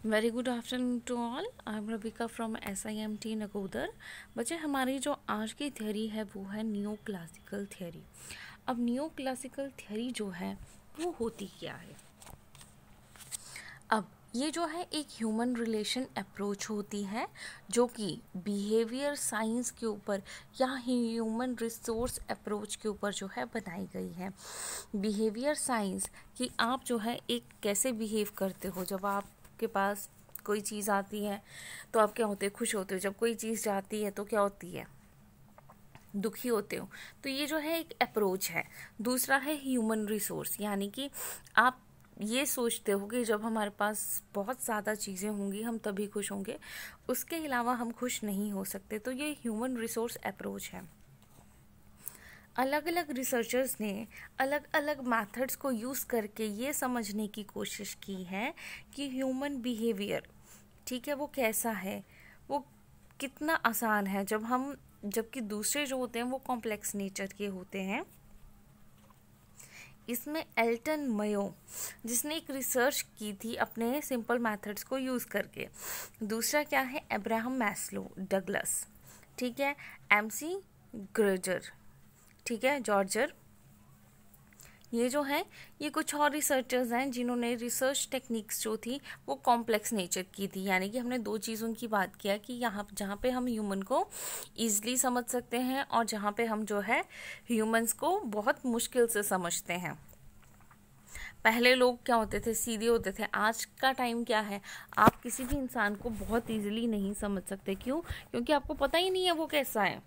Very good afternoon to all. I am Rabika from SIMT Nakodar. बच्चे, हमारी जो आज की थ्योरी है वो है न्यू क्लासिकल थ्योरी। अब न्यू क्लासिकल थ्योरी जो है वो होती क्या है? अब ये जो है एक ह्यूमन रिलेशन अप्रोच होती है जो कि बिहेवियर साइंस के ऊपर या ह्यूमन रिसोर्स अप्रोच के ऊपर जो है बनाई गई है। बिहेवियर साइंस कि आप जो है एक कैसे बिहेव करते हो। जब आपके पास कोई चीज़ आती है तो आप क्या होते हो? खुश होते हो। जब कोई चीज़ जाती है तो क्या होती है? दुखी होते हो। तो ये जो है एक अप्रोच है। दूसरा है ह्यूमन रिसोर्स, यानी कि आप ये सोचते हो कि जब हमारे पास बहुत ज़्यादा चीज़ें होंगी हम तभी खुश होंगे, उसके अलावा हम खुश नहीं हो सकते। तो ये ह्यूमन रिसोर्स अप्रोच है। अलग अलग रिसर्चर्स ने अलग अलग मेथड्स को यूज़ करके ये समझने की कोशिश की है कि ह्यूमन बिहेवियर, ठीक है, वो कैसा है, वो कितना आसान है जबकि दूसरे जो होते हैं वो कॉम्प्लेक्स नेचर के होते हैं। इसमें एल्टन मयो जिसने एक रिसर्च की थी अपने सिंपल मेथड्स को यूज़ करके। दूसरा क्या है? अब्राहम मैस्लो, डगलस, ठीक है, MC ग्रेजर, ठीक है, जॉर्जर। ये जो है ये कुछ और रिसर्चर्स हैं जिन्होंने रिसर्च टेक्निक्स जो थी वो कॉम्प्लेक्स नेचर की थी। यानी कि हमने दो चीज़ों की बात किया कि यहाँ जहाँ पे हम ह्यूमन को ईजिली समझ सकते हैं और जहाँ पे हम जो है ह्यूमंस को बहुत मुश्किल से समझते हैं। पहले लोग क्या होते थे? सीधे होते थे। आज का टाइम क्या है? आप किसी भी इंसान को बहुत ईजिली नहीं समझ सकते। क्यों? क्योंकि आपको पता ही नहीं है वो कैसा है।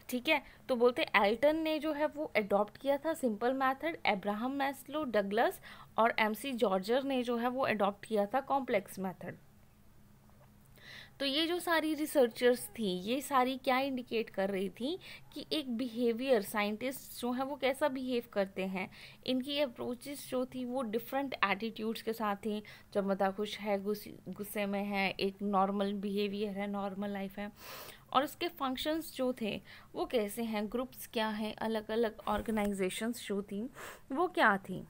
ठीक है, तो बोलते एल्टन ने जो है वो अडॉप्ट किया था simple method, Abraham Maslow, Douglas और MC जॉर्जर ने जो है वो अडॉप्ट किया था कॉम्प्लेक्स मेथड। तो ये जो सारी रिसर्चर्स थी ये सारी क्या इंडिकेट कर रही थी कि एक बिहेवियर साइंटिस्ट जो है वो कैसा बिहेव करते हैं। इनकी अप्रोचेस जो थी वो डिफरेंट एटीट्यूड्स के साथ थी। जब मदा खुश है, गुस्से में है, एक नॉर्मल बिहेवियर है, नॉर्मल लाइफ है। और उसके फंक्शंस जो थे वो कैसे हैं, ग्रुप्स क्या हैं, अलग अलग ऑर्गेनाइजेशंस जो थी वो क्या थी।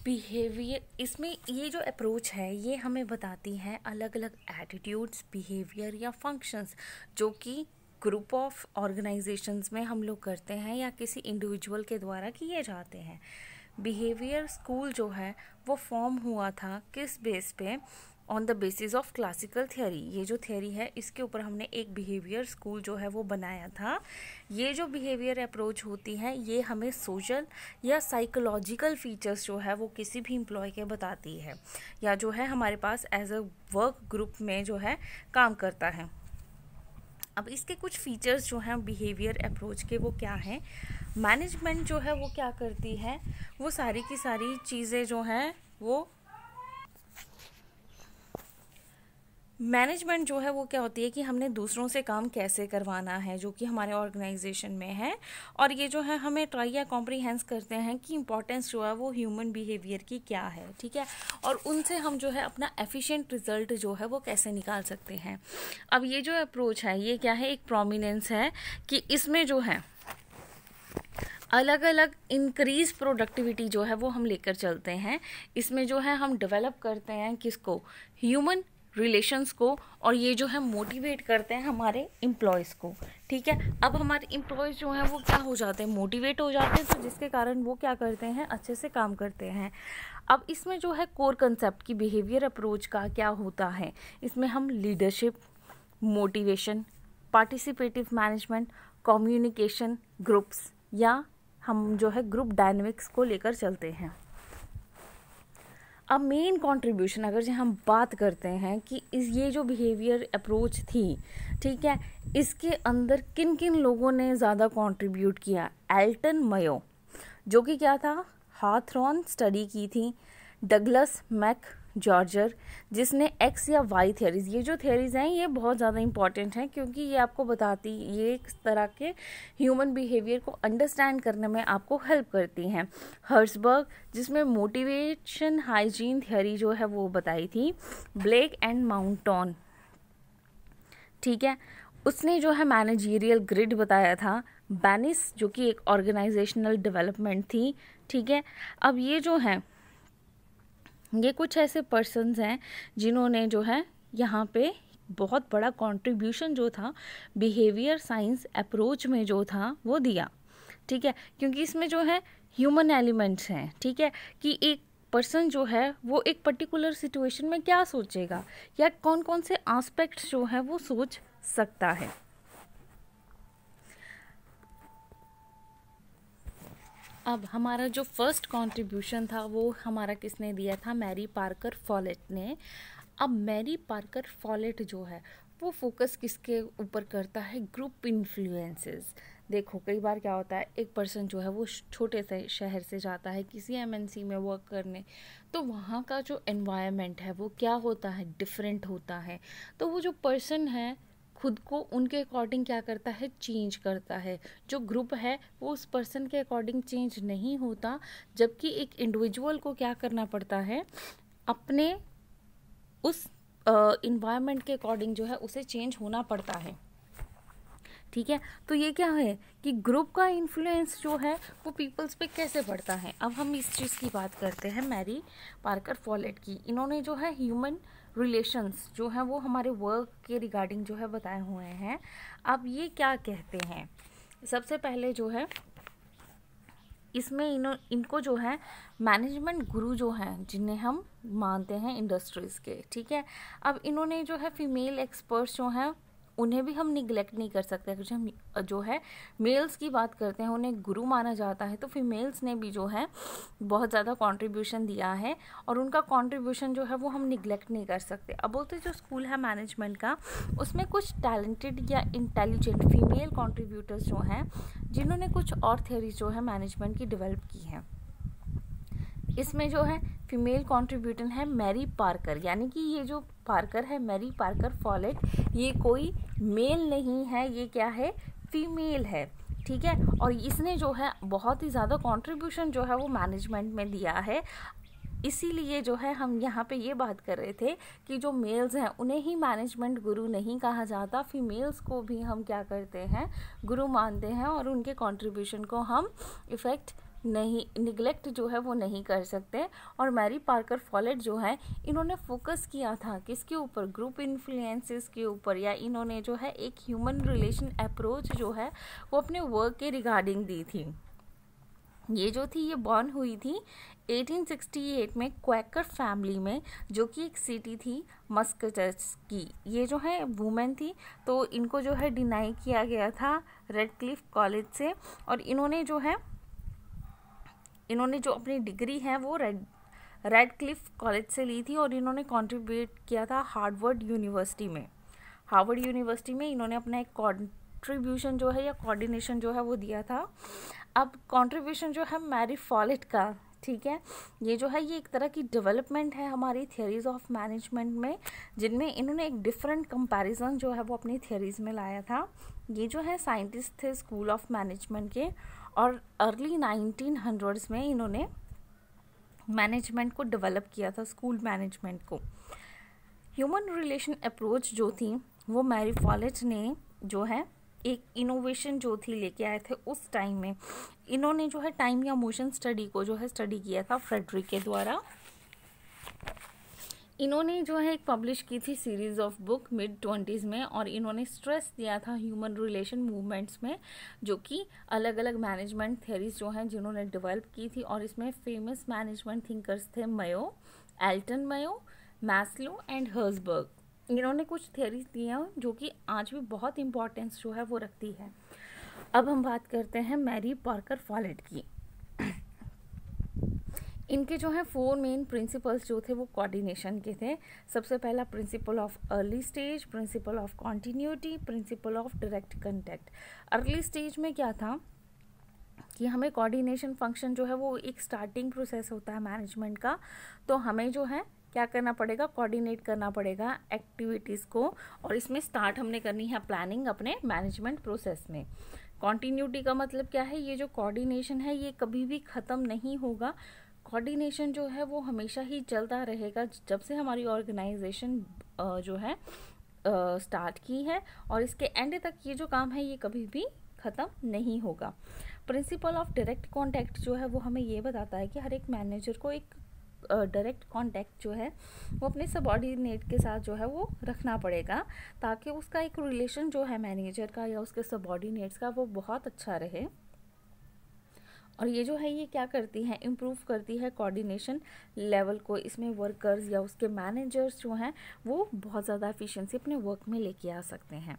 बिहेवियर, इसमें ये जो अप्रोच है ये हमें बताती है अलग अलग एटीट्यूड्स, बिहेवियर या फंक्शंस जो कि ग्रुप ऑफ ऑर्गेनाइजेशंस में हम लोग करते हैं या किसी इंडिविजुअल के द्वारा किए जाते हैं। बिहेवियर स्कूल जो है वो फॉर्म हुआ था किस बेस पे? On the basis of classical theory. ये जो थियोरी है इसके ऊपर हमने एक बिहेवियर स्कूल जो है वो बनाया था। ये जो बिहेवियर अप्रोच होती है ये हमें सोशल या साइकोलॉजिकल फीचर्स जो है वो किसी भी एम्प्लॉय के बताती है या जो है हमारे पास एज अ वर्क ग्रुप में जो है काम करता है। अब इसके कुछ फीचर्स जो हैं बिहेवियर अप्रोच के वो क्या हैं? मैनेजमेंट जो है वो क्या करती है? वो सारी की सारी चीज़ें जो हैं वो मैनेजमेंट जो है वो क्या होती है कि हमने दूसरों से काम कैसे करवाना है जो कि हमारे ऑर्गेनाइजेशन में है। और ये जो है हमें ट्राई या कॉम्प्रीहेंस करते हैं कि इंपॉर्टेंस जो है वो ह्यूमन बिहेवियर की क्या है, ठीक है, और उनसे हम जो है अपना एफिशिएंट रिजल्ट जो है वो कैसे निकाल सकते हैं। अब ये जो अप्रोच है ये क्या है? एक प्रोमिनेंस है कि इसमें जो है अलग अलग इंक्रीज प्रोडक्टिविटी जो है वो हम लेकर चलते हैं। इसमें जो है हम डेवलप करते हैं किसको? ह्यूमन रिलेशंस को। और ये जो है मोटिवेट करते हैं हमारे एम्प्लॉयज़ को, ठीक है। अब हमारे एम्प्लॉयज़ जो हैं वो क्या हो जाते हैं? मोटिवेट हो जाते हैं, तो जिसके कारण वो क्या करते हैं? अच्छे से काम करते हैं। अब इसमें जो है कोर कंसेप्ट की बिहेवियर अप्रोच का क्या होता है? इसमें हम leadership, motivation, participative management, communication, groups या हम जो है ग्रुप डायनेमिक्स को लेकर चलते हैं। अब मेन कंट्रीब्यूशन अगर जो हम बात करते हैं कि ये जो बिहेवियर अप्रोच थी, ठीक है, इसके अंदर किन किन लोगों ने ज़्यादा कंट्रीब्यूट किया? एल्टन मयो जो कि क्या था? हाथरॉन स्टडी की थी। डगलस मैक जॉर्जर जिसने X या Y थियरीज, ये जो थियरीज हैं ये बहुत ज़्यादा इंपॉर्टेंट हैं क्योंकि ये आपको बताती, ये एक तरह के ह्यूमन बिहेवियर को अंडरस्टैंड करने में आपको हेल्प करती हैं। हर्सबर्ग जिसमें मोटिवेशन हाइजीन थियरी जो है वो बताई थी। ब्लेक एंड माउंटॉन, ठीक है, उसने जो है मैनेजरियल ग्रिड बताया था। बैनिस जो कि एक ऑर्गेनाइजेशनल डेवलपमेंट थी, ठीक है। अब ये जो है ये कुछ ऐसे पर्सन्स हैं जिन्होंने जो है यहाँ पे बहुत बड़ा कंट्रीब्यूशन जो था बिहेवियर साइंस अप्रोच में जो था वो दिया, ठीक है, क्योंकि इसमें जो है ह्यूमन एलिमेंट्स हैं, ठीक है, कि एक पर्सन जो है वो एक पर्टिकुलर सिचुएशन में क्या सोचेगा या कौन कौन से एस्पेक्ट्स जो है वो सोच सकता है। अब हमारा जो फर्स्ट कंट्रीब्यूशन था वो हमारा किसने दिया था, मैरी पार्कर फॉलेट ने। अब मैरी पार्कर फॉलेट जो है वो फोकस किसके ऊपर करता है, ग्रुप इन्फ्लुएंसेस। देखो कई बार क्या होता है, एक पर्सन जो है वो छोटे से शहर से जाता है किसी एमएनसी में वर्क करने, तो वहाँ का जो एनवायरनमेंट है वो क्या होता है, डिफरेंट होता है। तो वो जो पर्सन है खुद को उनके अकॉर्डिंग क्या करता है, चेंज करता है। जो ग्रुप है वो उस पर्सन के अकॉर्डिंग चेंज नहीं होता, जबकि एक इंडिविजुअल को क्या करना पड़ता है, अपने उस इन्वायरमेंट के अकॉर्डिंग जो है उसे चेंज होना पड़ता है, ठीक है। तो ये क्या है कि ग्रुप का इन्फ्लुएंस जो है वो पीपल्स पे कैसे पड़ता है। अब हम इस चीज़ की बात करते हैं मैरी पार्कर फॉलेट की। इन्होंने जो है ह्यूमन रिलेशंस जो है वो हमारे वर्क के रिगार्डिंग जो है बताए हुए हैं। अब ये क्या कहते हैं, सबसे पहले जो है इसमें इनको जो है मैनेजमेंट गुरु जो हैं जिन्हें हम मानते हैं इंडस्ट्रीज़ के, ठीक है। अब इन्होंने जो है फीमेल एक्सपर्ट्स जो हैं उन्हें भी हम निगलेक्ट नहीं कर सकते। क्योंकि हम जो है मेल्स की बात करते हैं उन्हें गुरु माना जाता है, तो फीमेल्स ने भी जो है बहुत ज़्यादा कंट्रीब्यूशन दिया है और उनका कंट्रीब्यूशन जो है वो हम निगलेक्ट नहीं कर सकते। अब बोलते जो स्कूल है मैनेजमेंट का, उसमें कुछ टैलेंटेड या इंटेलिजेंट फीमेल कंट्रीब्यूटर्स जो हैं जिन्होंने कुछ और थ्योरीज जो है मैनेजमेंट की डेवलप की हैं। इसमें जो है फीमेल कंट्रीब्यूटर है मैरी पार्कर, यानी कि ये जो पार्कर है मैरी पार्कर फॉलेट, ये कोई मेल नहीं है, ये क्या है, फीमेल है, ठीक है। और इसने जो है बहुत ही ज़्यादा कंट्रीब्यूशन जो है वो मैनेजमेंट में दिया है। इसीलिए जो है हम यहाँ पे ये बात कर रहे थे कि जो मेल्स हैं उन्हें ही मैनेजमेंट गुरु नहीं कहा जाता, फीमेल्स को भी हम क्या करते हैं, गुरु मानते हैं और उनके कंट्रीब्यूशन को हम इफ़ेक्ट नहीं, निगलेक्ट जो है वो नहीं कर सकते। और मैरी पार्कर फॉलेट जो है इन्होंने फोकस किया था किसके ऊपर, ग्रुप इन्फ्लुएंसेस के ऊपर, या इन्होंने जो है एक ह्यूमन रिलेशन अप्रोच जो है वो अपने वर्क के रिगार्डिंग दी थी। ये जो थी ये बॉर्न हुई थी 1868 में क्वैकर फैमिली में, जो कि एक सिटी थी मस्कटेस की। ये जो है वुमेन थी, तो इनको जो है डिनाई किया गया था रेडक्लिफ कॉलेज से, और इन्होंने जो अपनी डिग्री है वो रेडक्लिफ कॉलेज से ली थी, और इन्होंने कंट्रीब्यूट किया था हार्वर्ड यूनिवर्सिटी में इन्होंने अपना एक कंट्रीब्यूशन जो है या कोऑर्डिनेशन जो है वो दिया था। अब कंट्रीब्यूशन जो है मैरी फॉलेट का, ठीक है, ये जो है ये एक तरह की डेवलपमेंट है हमारी थियरीज ऑफ मैनेजमेंट में, जिनमें इन्होंने एक डिफरेंट कंपैरिजन जो है वो अपनी थियरीज में लाया था। ये जो है साइंटिस्ट थे स्कूल ऑफ मैनेजमेंट के, और अर्ली 1900s में इन्होंने मैनेजमेंट को डेवलप किया था, स्कूल मैनेजमेंट को। ह्यूमन रिलेशन अप्रोच जो थी वो मैरी फॉलेट ने जो है एक इनोवेशन जो थी लेके आए थे उस टाइम में। इन्होंने जो है टाइम या मोशन स्टडी को जो है स्टडी किया था फ्रेडरिक के द्वारा। इन्होंने जो है एक पब्लिश की थी सीरीज ऑफ बुक मिड-20s में, और इन्होंने स्ट्रेस दिया था ह्यूमन रिलेशन मूवमेंट्स में, जो कि अलग अलग मैनेजमेंट थियरीज जो हैं जिन्होंने डेवलप की थी। और इसमें फेमस मैनेजमेंट थिंकर्स थे मयो, एल्टन मयो, मैस्लो एंड हर्जबर्ग। इन्होंने कुछ थियरीज दी हैं जो कि आज भी बहुत इंपॉर्टेंस जो है वो रखती है। अब हम बात करते हैं मैरी पार्कर फॉलेट की। इनके जो है 4 मेन प्रिंसिपल्स जो थे वो कोऑर्डिनेशन के थे। सबसे पहला principle of early stage, principle of continuity, principle of direct contact. Early stage में क्या था कि हमें कोऑर्डिनेशन फंक्शन जो है वो एक स्टार्टिंग प्रोसेस होता है मैनेजमेंट का, तो हमें जो है क्या करना पड़ेगा, कोऑर्डिनेट करना पड़ेगा एक्टिविटीज़ को, और इसमें स्टार्ट हमने करनी है प्लानिंग अपने मैनेजमेंट प्रोसेस में। कॉन्टिन्यूटी का मतलब क्या है, ये जो कोऑर्डिनेशन है ये कभी भी ख़त्म नहीं होगा। कोऑर्डिनेशन जो है वो हमेशा ही चलता रहेगा जब से हमारी ऑर्गेनाइजेशन जो है स्टार्ट की है, और इसके एंड तक ये जो काम है ये कभी भी ख़त्म नहीं होगा। प्रिंसिपल ऑफ डायरेक्ट कॉन्टैक्ट जो है वो हमें ये बताता है कि हर एक मैनेजर को एक डायरेक्ट कांटेक्ट जो है वो अपने सबऑर्डिनेट के साथ जो है वो रखना पड़ेगा, ताकि उसका एक रिलेशन जो है मैनेजर का या उसके सबऑर्डिनेट्स का वो बहुत अच्छा रहे। और ये जो है ये क्या करती है, इम्प्रूव करती है कोऑर्डिनेशन लेवल को। इसमें वर्कर्स या उसके मैनेजर्स जो हैं वो बहुत ज़्यादा एफिशिएंसी अपने वर्क में लेके आ सकते हैं।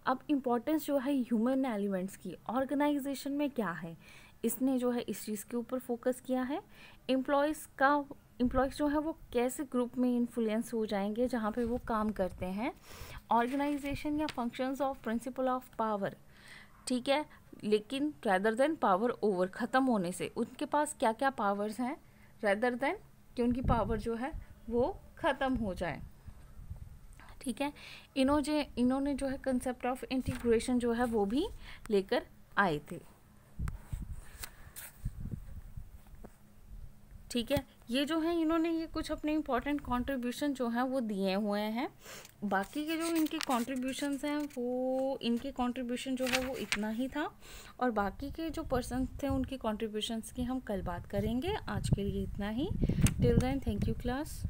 अब इम्पोर्टेंस जो है ह्यूमन एलिमेंट्स की ऑर्गेनाइजेशन में क्या है, इसने जो है इस चीज़ के ऊपर फोकस किया है। एम्प्लॉयज़ जो है वो कैसे ग्रुप में इन्फ्लुएंस हो जाएंगे जहाँ पे वो काम करते हैं। ऑर्गेनाइजेशन या functions of principle of power, ठीक है, लेकिन रैदर देन पावर ओवर, ख़त्म होने से उनके पास क्या क्या पावर्स हैं, रैदर देन कि उनकी पावर जो है वो ख़त्म हो जाए। ठीक है, इन्होंने जो है कंसेप्ट ऑफ इंटीग्रेशन जो है वो भी लेकर आए थे। ठीक है, ये जो है इन्होंने ये कुछ अपने इम्पोर्टेंट कंट्रीब्यूशन जो हैं वो दिए हुए हैं। बाकी के जो इनके कंट्रीब्यूशंस हैं वो इनके कंट्रीब्यूशन जो है वो इतना ही था, और बाकी के जो पर्सन थे उनकी कंट्रीब्यूशंस की हम कल बात करेंगे। आज के लिए इतना ही। Till then thank you class.